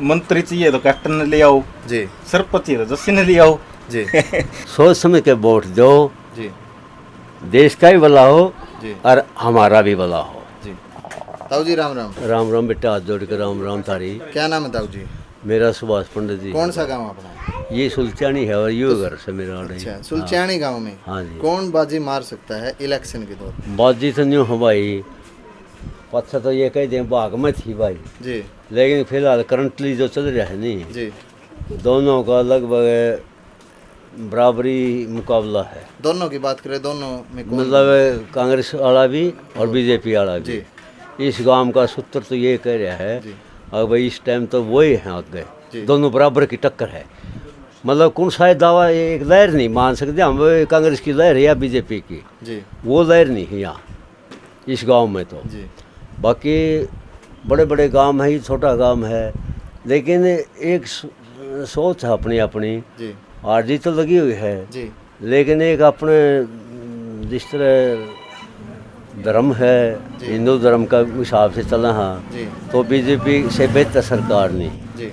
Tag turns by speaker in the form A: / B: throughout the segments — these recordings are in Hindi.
A: मंत्री चाहिए तो कैप्टन ने ले आओ
B: जी
A: सरपंच चाहिए तो जस्सी ने ले आओ
B: जी
C: सोच समझ के वोट दो,
B: जी
C: देश का भी भला हो
B: जी
C: और हमारा भी भला हो।
B: जी। ताऊ जी राम राम।
C: राम राम बेटा, हाथ जोड़ के राम राम थारी।
B: क्या नाम है ताऊ जी?
C: मेरा सुभाष पंडित जी।
B: कौन सा गांव अपना?
C: ये सुल्तानी है और ये घर से मेरा
B: अच्छा, सुलचानी गांव में।
C: हाँ जी।
B: कौन बाजी मार सकता है इलेक्शन के दौर?
C: बाजी तो नहीं हो भाई, पत्थर तो ये कह दें भाग में थी भाई
B: जी
C: लेकिन फिलहाल करंटली जो चल रहा है नहीं,
B: जी।
C: दोनों का लगभग बराबरी मुकाबला है।
B: दोनों की बात करें, दोनों में कौन?
C: मतलब कांग्रेस वाला भी और बीजेपी वाला भी।
B: जी
C: इस गांव का सूत्र तो ये कह रहा है
B: जी
C: और भाई इस टाइम तो वही हैं
B: जी।
C: आगे, दोनों बराबर की टक्कर है। मतलब कौन सा दावा, एक लहर नहीं मान सकते हम, कांग्रेस की लहर है या बीजेपी की,
B: जी
C: वो लहर नहीं है यहाँ इस गांव में तो।
B: जी
C: बाकी बड़े बड़े गांव है, ये छोटा गांव है, लेकिन एक सोच है अपनी अपनी।
B: जी
C: आरजी तो लगी हुई है,
B: जी
C: लेकिन एक अपने जिस तरह धर्म है, हिंदू धर्म का हिसाब से चला हाँ,
B: जी
C: तो बीजेपी से बेहतर सरकार नहीं।
B: जी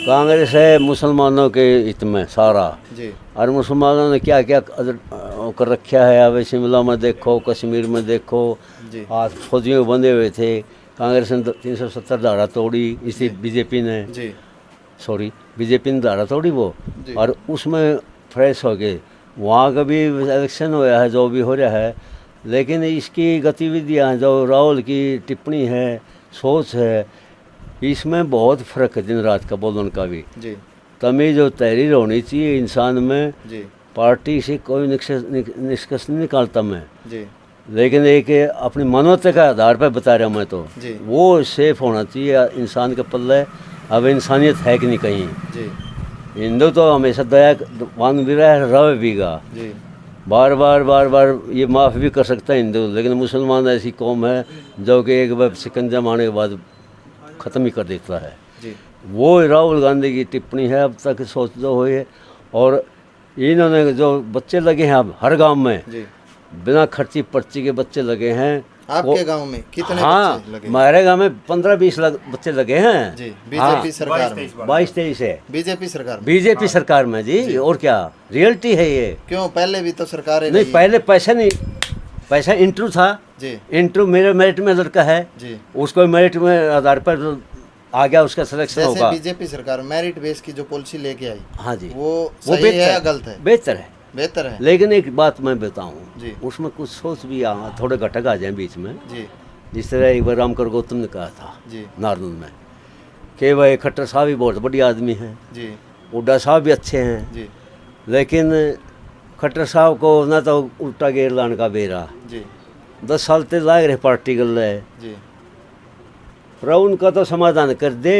C: कांग्रेस है मुसलमानों के हित में सारा,
B: जी
C: और मुसलमानों ने क्या क्या कर रखा है। अब शिमला में देखो, कश्मीर में देखो,
B: जी
C: हाथ फौजियों बंधे हुए थे। कांग्रेस ने 370 धारा तोड़ी, इसी बीजेपी ने,
B: जी
C: सॉरी बीजेपी ने धारा तोड़ी वो,
B: जी।
C: और उसमें फ्रेश हो गए। वहाँ का भी इलेक्शन होया है, जो भी हो रहा है, लेकिन इसकी गतिविधियाँ, जो राहुल की टिप्पणी है, सोच है, इसमें बहुत फ़र्क है दिन रात का बोलने का भी।
B: जी
C: तमीज़ और तहरीर होनी चाहिए इंसान में।
B: जी
C: पार्टी से कोई निष्कर्ष नहीं निकालता मैं,
B: जी
C: लेकिन एक अपनी मानवता के आधार पर बता रहा हूँ मैं तो,
B: जी
C: वो सेफ होना चाहिए इंसान के पल्ले। अब इंसानियत है कि नहीं कहीं।
B: जी
C: हिंदू तो हमेशा दयावान भी रहे बीगा,
B: जी
C: बार बार ये माफ़ भी कर सकता है हिंदू, लेकिन मुसलमान ऐसी कौम है जो कि एक बार शिकंजा मारने के बाद ख़त्म ही कर देता है।
B: जी
C: वो राहुल गांधी की टिप्पणी है, अब तक सोच जो हुई है। और इन्होंने जो बच्चे लगे हैं अब हर गांव में,
B: जी।
C: बिना खर्ची पर्ची के बच्चे लगे हैं।
B: आपके गांव में कितने
C: हाँ,
B: बच्चे लगे?
C: हमारे गांव में 15-20 बच्चे लगे हैं
B: जी बीजेपी सरकार में।
C: 22-23 है
B: बीजेपी सरकार में।
C: बीजेपी सरकार में जी। और क्या रियलिटी है ये?
B: क्यों, पहले भी तो सरकारें
C: नहीं,
B: रही।
C: पहले पैसा नहीं, पैसा इंटरव्यू था
B: जी
C: इंटरव्यू। मेरे मेरिट में लड़का है,
B: जी।
C: उसको मेरिट में आधार पर आ गया, उसका सिलेक्शन
B: जैसे
C: होगा।
B: बीजेपी सरकार मेरिट बेस की जो पॉलिसी लेके आई,
C: हाँ जी,
B: वो सही है या गलत है?
C: बेहतर है।
B: बेहतर है
C: लेकिन एक बात मैं बताऊं,
B: जी
C: उसमें कुछ सोच भी थोड़े घटक आ जाए बीच में।
B: जी
C: जिस तरह एक बार रामकर गौतम ने कहा था
B: जी
C: नारनूल में कि भाई खट्टर साहब भी बहुत बढ़िया आदमी हैं,
B: जी
C: हुड्डा साहब भी अच्छे हैं,
B: जी
C: लेकिन खट्टर साहब को ना तो उल्टा गेर लाने का बेरा,
B: जी
C: 10 साल तक लाग रहे पार्टी कर रहे,
B: जी
C: पर उनका तो समाधान कर दे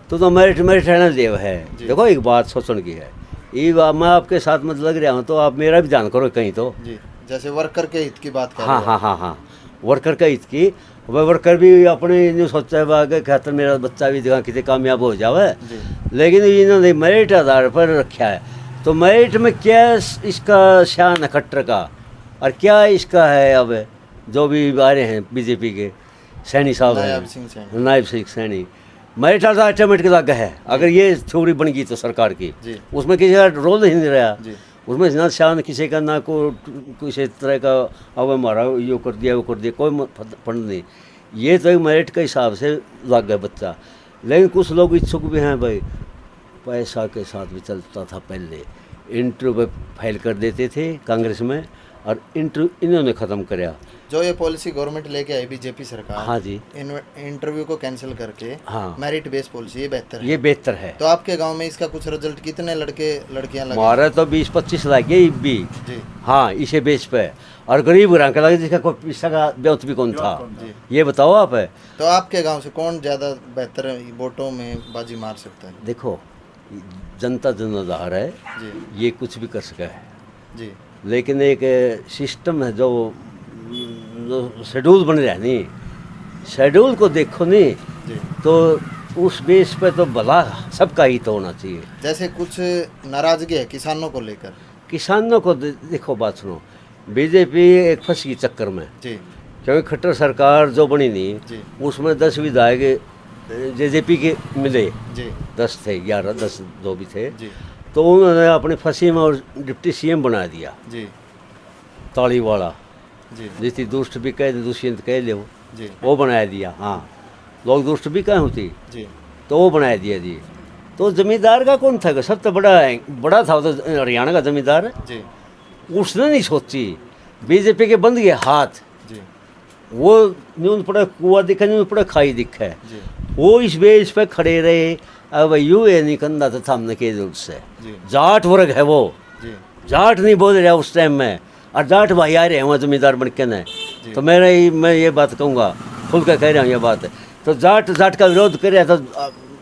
C: तो मेरिट रहना देव है।
B: जी।
C: देखो एक बात सोचने की है, ये बात मैं आपके साथ मत लग रहा हूँ तो आप मेरा भी ध्यान करो कहीं तो।
B: जी जैसे वर्कर के हित की बात कर
C: हाँ
B: रहे
C: हाँ हाँ हाँ, वर्कर का हित की। वह वर्कर भी अपने नहीं सोचता है आगे खातर मेरा बच्चा भी जगह किसी कामयाब हो जावे,
B: जी
C: लेकिन इन्होंने मेरिट आधार पर रखा है। तो मेरिट में क्या इसका शान है खट्टर का, और क्या इसका है अब जो भी आ रहे हैं बीजेपी के सैनी साहब
B: नायब सिंह
C: हैं,
B: सैनी।
C: नायब सिंह सैनी, मेरिट आधार ऑटोमेटिक लग है। अगर ये थ्योरी बन गई तो सरकार की,
B: जी
C: उसमें किसी का रोल ही नहीं रहा,
B: जी
C: उसमें ना शान किसी का, ना को किसी तरह का अब हमारा यो कर दिया वो कर दिया, कोई फंड नहीं। ये तो एक मेरिट के हिसाब से लग गया बच्चा। लेकिन कुछ लोग इच्छुक भी हैं भाई, पैसा के साथ भी चलता था। पहले इंटरव्यू फाइल कर देते थे कांग्रेस में, और इंटरव्यू इन्होंने ख़त्म कराया।
B: जो ये पॉलिसी गवर्नमेंट लेके आई बीजेपी सरकार,
C: हाँ जी,
B: इंटरव्यू को कैंसिल करके
C: हाँ,
B: मेरिट बेस पॉलिसी, ये बेहतर है।
C: ये बेहतर है।
B: तो आपके गांव में इसका कुछ रिजल्ट, कितने लड़के लड़कियां लगे?
C: हमारा तो 20-25 लगे भी।
B: जी
C: हाँ, इसे बेच पे, और गरीब ग्राम का लगे जिसका कोई पैसा का ब्योत भी कौन था,
B: जी।
C: ये बताओ आप है।
B: तो आपके गांव से कौन ज़्यादा बेहतर वोटों में बाजी मार सकता है?
C: देखो, जनता जनाधार है,
B: जी
C: ये कुछ भी कर सका है,
B: जी
C: लेकिन एक सिस्टम है जो शेड्यूल बन रहा है नहीं, शेड्यूल को देखो नहीं
B: जी।
C: तो उस बेस पे तो भला सबका ही तो होना चाहिए।
B: जैसे कुछ नाराजगी है किसानों को लेकर।
C: किसानों को देखो, बात सुनो, बीजेपी एक फंसी चक्कर में,
B: जी
C: क्योंकि खट्टर सरकार जो बनी नहीं,
B: जी
C: उसमें 10 विधायक जेजेपी के मिले
B: जी
C: 10 थे 11 10 2 भी थे,
B: जी
C: तो उन्होंने अपने फसीम और डिप्टी सीएम बना दिया
B: जी
C: ताली वाला,
B: जी
C: जिसकी दुष्ट भी कह दुष्यंत कह ले
B: जी
C: वो बनाया दिया। हाँ, लोग दुष्ट भी कहाँ होती,
B: जी
C: तो वो बनाया दिया जी। तो जमींदार का कौन था, सब तो बड़ा था वो तो हरियाणा का जमींदार,
B: जी
C: उसने नहीं सोची, बीजेपी के बंद गए हाथ,
B: जी
C: वो न्यून पड़ा कुआ दिखा, न्यून पड़ा खाई दिखा,
B: जी
C: वो इस बेस पे खड़े रहे। अब यू ये नहीं कंधा तो थामने के जरूरत से,
B: जी
C: जाट वर्ग है वो,
B: जी
C: जाट नहीं बोल रहा उस टाइम में, और जाट भाई आ रहे हैं वहाँ जमींदार बन के न। तो मैं ये बात कहूँगा, खुल कर कह रहा हूँ ये बात, तो जाट का विरोध करे तो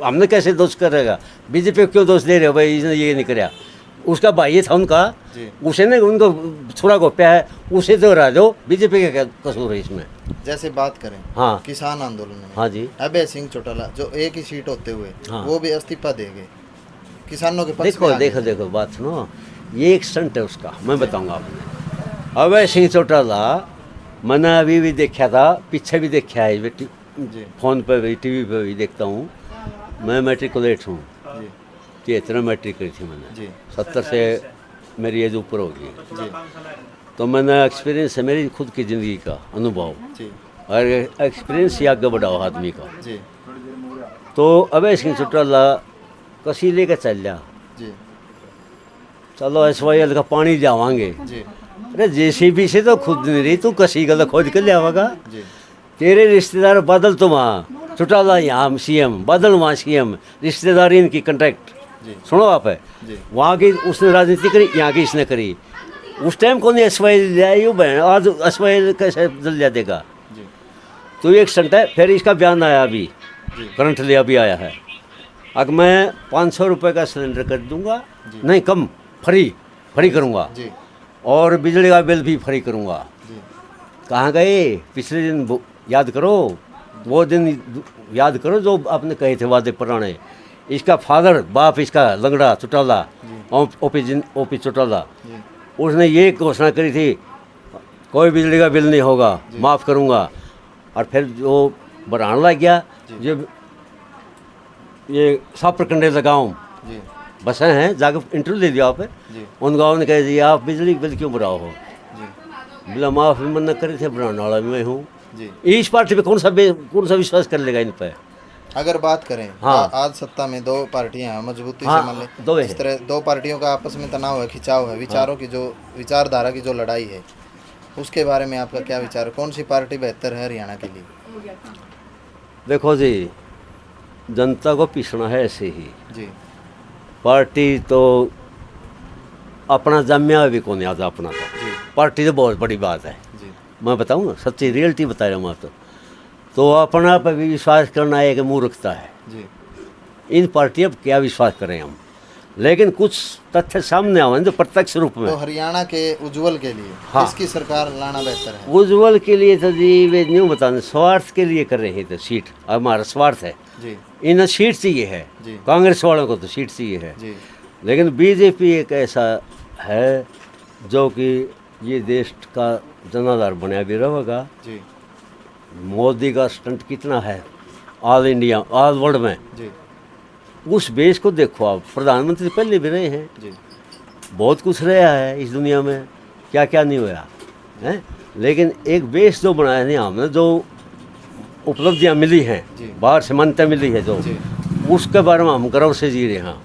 C: हमने कैसे दोष करेगा, बीजेपी को क्यों दोष दे रहे हो भाई, इसने ये नहीं कराया, उसका भाई था उनका,
B: जी
C: उसे ने उनको थोड़ा गोप्या है, उसे तो हरा दो, बीजेपी का क्या कसूर है इसमें।
B: जैसे बात करें
C: हाँ
B: किसान आंदोलन में,
C: हाँ जी,
B: अभय सिंह चौटाला जो एक ही सीट होते हुए
C: हाँ।
B: वो भी इस्तीफा दे गए, किसानों के पक्ष
C: देखो
B: में आ गए।
C: देखो देखो बात सुनो, ये एक स्टंट है उसका, मैं बताऊंगा आपने। अभय सिंह चौटाला मैंने अभी भी देखा था, पीछे भी देखा है,
B: जी
C: फ़ोन पर भी टीवी पर भी देखता हूँ। मैं मैट्रिकुलेट हूँ,
B: जी
C: 73 मैट्रिक करी थी मैंने,
B: जी
C: 70 से मेरी एज ऊपर होगी,
B: जी
C: तो मैंने एक्सपीरियंस है मेरी खुद की ज़िंदगी का अनुभव,
B: जी
C: और एक्सपीरियंस ही आगे बढ़ाओ आदमी का।
B: जी
C: तो अभय सिंह चौटाला कसी लेकर चल जा,
B: जी
C: चलो SYL का पानी जावांगे,
B: जी
C: अरे JCB से तो खुद नहीं रही, तू कसी गल खोद कर लियावागा,
B: जी
C: तेरे रिश्तेदार बादल तो वहाँ, चौटाला यहाँ CM, बादल वहाँ CM, रिश्तेदारी इनकी कंट्रैक्ट,
B: जी
C: सुनो आप है,
B: जी
C: वहाँ की उसने राजनीति करी, यहाँ की इसने करी। उस टाइम कौन SYL लिया यूँ बहन, आज SYL कैसे जल जा देगा।
B: जी
C: तो ये एक स्टंट है। फिर इसका बयान आया अभी,
B: जी
C: करंटली अभी आया है, अगर मैं 500 रुपये का सिलेंडर कर दूंगा,
B: जी।
C: नहीं कम, फ्री करूंगा,
B: जी
C: और बिजली का बिल भी फ्री करूंगा।
B: जी
C: कहाँ गए पिछले दिन, याद करो वो दिन, याद करो जो आपने कहे थे वादे पुराने। इसका फादर बाप इसका लंगड़ा चौटाला, ओपी चौटाला,
B: जी
C: उसने ये घोषणा करी थी, कोई बिजली का बिल नहीं होगा, माफ़ करूंगा। और फिर जो बढ़ाने लग गया, ये सापर कंडे लगाऊँ
B: जी
C: बसें हैं, जाकर इंटरव्यू दे दिया आप,
B: जी
C: उन गाँव ने कह दिया आप बिजली बिल क्यों बढ़ाओ हो,
B: जी
C: बिला माफ़ भी मना करे थे, बढ़ाने वाला भी मैं हूँ।
B: जी
C: इस पार्टी पे कौन सा विश्वास कर लेगा इन पे।
B: अगर बात करें
C: हाँ।
B: आज सत्ता में दो पार्टियां हैं, मजबूती
C: हाँ,
B: से मान ले
C: दो है।
B: इस तरह दो पार्टियों का आपस में तनाव है, खिंचाव है, विचारों की जो विचारधारा की जो लड़ाई है, उसके बारे में आपका क्या विचार है? कौन सी पार्टी बेहतर है हरियाणा के लिए?
C: देखो जी, जनता को पिसना है ऐसे ही,
B: जी
C: पार्टी तो अपना जम्या भी कौन आता अपना,
B: जी
C: पार्टी तो बहुत बड़ी बात है।
B: जी
C: मैं बताऊँ ना, सच्ची रियलिटी बता रहा हूँ आप तो अपना पर भी विश्वास करना एक मूर्खता है।
B: जी
C: इन पार्टियों पर क्या विश्वास करें हम, लेकिन कुछ तथ्य सामने आवे जो प्रत्यक्ष रूप में।
B: तो हरियाणा के उज्जवल के लिए
C: हाँ।
B: किसकी सरकार लाना बेहतर है?
C: उज्जवल के लिए तो जी वे न्यू बताने स्वार्थ के लिए कर रहे हैं, तो सीट हमारा स्वार्थ है,
B: जी
C: इन्हें सीट चाहिए है,
B: जी
C: कांग्रेस वालों को तो सीट चाहिए है।
B: जी
C: लेकिन बीजेपी एक ऐसा है जो कि ये देश का जनाधार बना भी रहेगा।
B: जी
C: मोदी का स्टंट कितना है ऑल इंडिया ऑल वर्ल्ड में,
B: जी
C: उस बेस को देखो आप, प्रधानमंत्री पहले भी रहे हैं,
B: जी
C: बहुत कुछ रहा है इस दुनिया में, क्या क्या नहीं हुआ है, लेकिन एक बेस जो बनाया नहीं हमने, जो उपलब्धियां मिली हैं,
B: जी।
C: बाहर से मान्यता मिली है जो,
B: जी
C: उसके बारे में हम गर्व से जी रहे हैं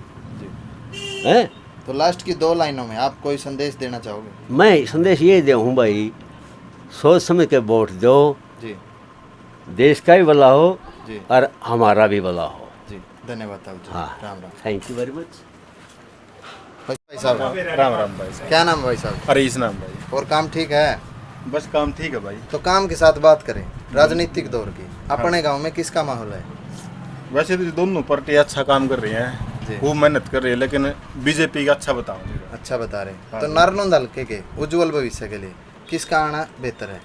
B: जी
C: हैं।
B: तो लास्ट की 2 लाइनों में आप कोई संदेश देना चाहोगे?
C: मैं संदेश ये दे हूँ भाई, सोच समझ के वोट दो,
B: जी
C: देश का भी भला हो
B: जी
C: और हमारा भी भला हो।
B: जी धन्यवाद ताऊ जी।
C: हाँ,
B: Ram Ram.
C: Thank you very much.
B: भाई साहब
A: राम राम भाई साहब।
B: क्या नाम है भाई साहब?
A: हरीश नाम भाई।
B: और काम ठीक है?
A: बस काम ठीक है भाई।
B: तो काम के साथ बात करें राजनीतिक दौर की, अपने गांव में किसका माहौल है?
A: वैसे तो दोनों पार्टी अच्छा काम कर रही
B: जी।
A: हैं, खूब मेहनत कर रही है, लेकिन बीजेपी का अच्छा बताऊँ।
B: अच्छा बता रहे
A: हाँ
B: तो
A: जी।
B: नारनौंद हल्के के उज्जवल भविष्य के लिए किसका आना बेहतर है?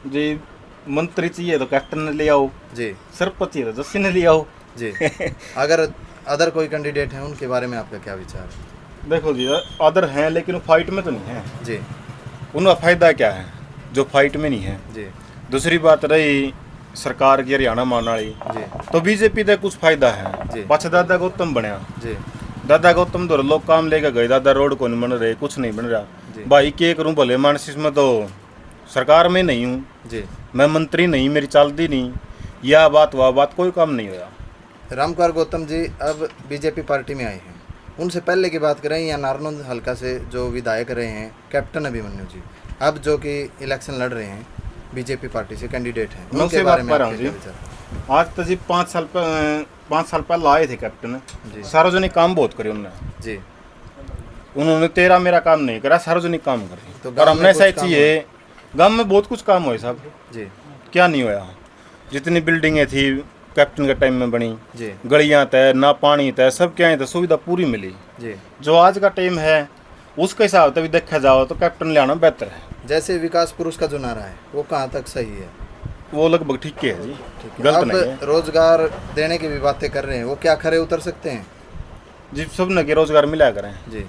A: जी मंत्री चाहिए तो कैप्टन ने ले आओ,
B: जी
A: सरपंच चाहिए तो जस्सी ने ले आओ।
B: जी अगर अदर कोई कैंडिडेट हैं उनके बारे में आपका क्या विचार है?
A: देखो जी, अदर हैं लेकिन वो फाइट में तो नहीं है,
B: जी
A: उनका फायदा क्या है जो फाइट में नहीं है।
B: जी
A: दूसरी बात रही सरकार की हरियाणा मान वाली
B: जी
A: तो बीजेपी का कुछ फायदा है
B: जी।
A: पाछे दादा गौतम बनया
B: जी
A: दादा गौतम तो लोग काम लेके गए दादा रोड को नहीं बन रहे कुछ नहीं बन
B: जी।
A: रहा भाई क्या करूं भले मानसिस में तो सरकार में नहीं हूँ
B: जी।
A: मैं मंत्री नहीं मेरी चलती नहीं यह बात वह बात कोई काम नहीं होया।
B: रामकुमार गौतम जी अब बीजेपी पार्टी में आए हैं, उनसे पहले की बात करें या नारनौंद हल्का से जो विधायक रहे हैं कैप्टन अभिमन्यु जी, अब जो कि इलेक्शन लड़ रहे हैं बीजेपी पार्टी से कैंडिडेट हैं,
A: मैं
B: उनके
A: उससे
B: बारे
A: बात
B: में
A: कर रहा
B: आपके
A: हूँ
B: क्या
A: जी।
B: विचार?
A: आज तो जी 5 साल पहले आए थे कैप्टन
B: जी।
A: सार्वजनिक काम बहुत करे उन्होंने
B: जी
A: उन्होंने तेरा मेरा काम नहीं करा सार्वजनिक काम करे
B: तो
A: और
B: गाँव में
A: हमने
B: कुछ
A: ऐसा
B: काम
A: चाहिए गांव में बहुत कुछ काम हुए साहब
B: जी
A: क्या नहीं होया जितनी बिल्डिंगें थी कैप्टन के टाइम में बनी
B: जी
A: गलियां तय ना पानी तय सब क्या है सुविधा पूरी मिली।
B: जी।
A: जो आज का टाइम है उसके हिसाब से भी देखा जाओ तो कैप्टन ले आना बेहतर है।
B: जैसे विकास पुरुष का जो नारा है वो कहाँ तक सही है?
A: वो लगभग ठीक है जी गलत
B: अब
A: नहीं है
B: रोजगार देने की भी बातें कर रहे हैं, वो क्या खरे उतर सकते हैं?
A: जी सब ने के रोजगार मिला करें
B: जी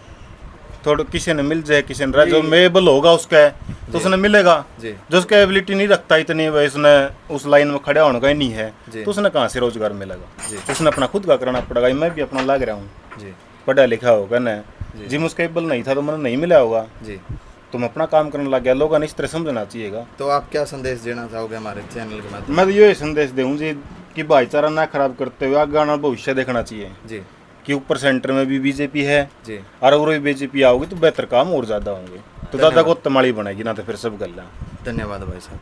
A: थोड़ा किसी ने मिल जाए किसी ने जो मेबल होगा उसका तो उसने मिलेगा
B: जी
A: जो उसका एबिलिटी नहीं रखता इतनी वह उसने उस लाइन में खड़ा होने का ही नहीं है
B: जी।
A: तो उसने कहाँ से रोजगार मिलेगा
B: जी।
A: उसने अपना खुद का करना पड़ेगा। मैं भी अपना लग रहा हूँ
B: जी
A: पढ़ा लिखा होगा ना
B: जी।
A: जिम उसका एबल नहीं था तो मैंने नहीं मिला होगा
B: जी।
A: तुम अपना काम करने लग गया लोगों ने इस तरह समझना चाहिएगा।
B: तो आप क्या संदेश देना चाहोगे हमारे चैनल के माध्यम
A: मैं तो ये संदेश दूँ जी कि भाईचारा ना खराब करते हुए आगे आना भविष्य देखना चाहिए
B: जी
A: कि ऊपर सेंटर में भी बीजेपी है
B: जी?
A: और अगर भी बीजेपी आओगी तो बेहतर काम और ज़्यादा होंगे तो दादा को तमाड़ी बनेगी ना तो फिर सब गल्ला।
B: धन्यवाद भाई साहब।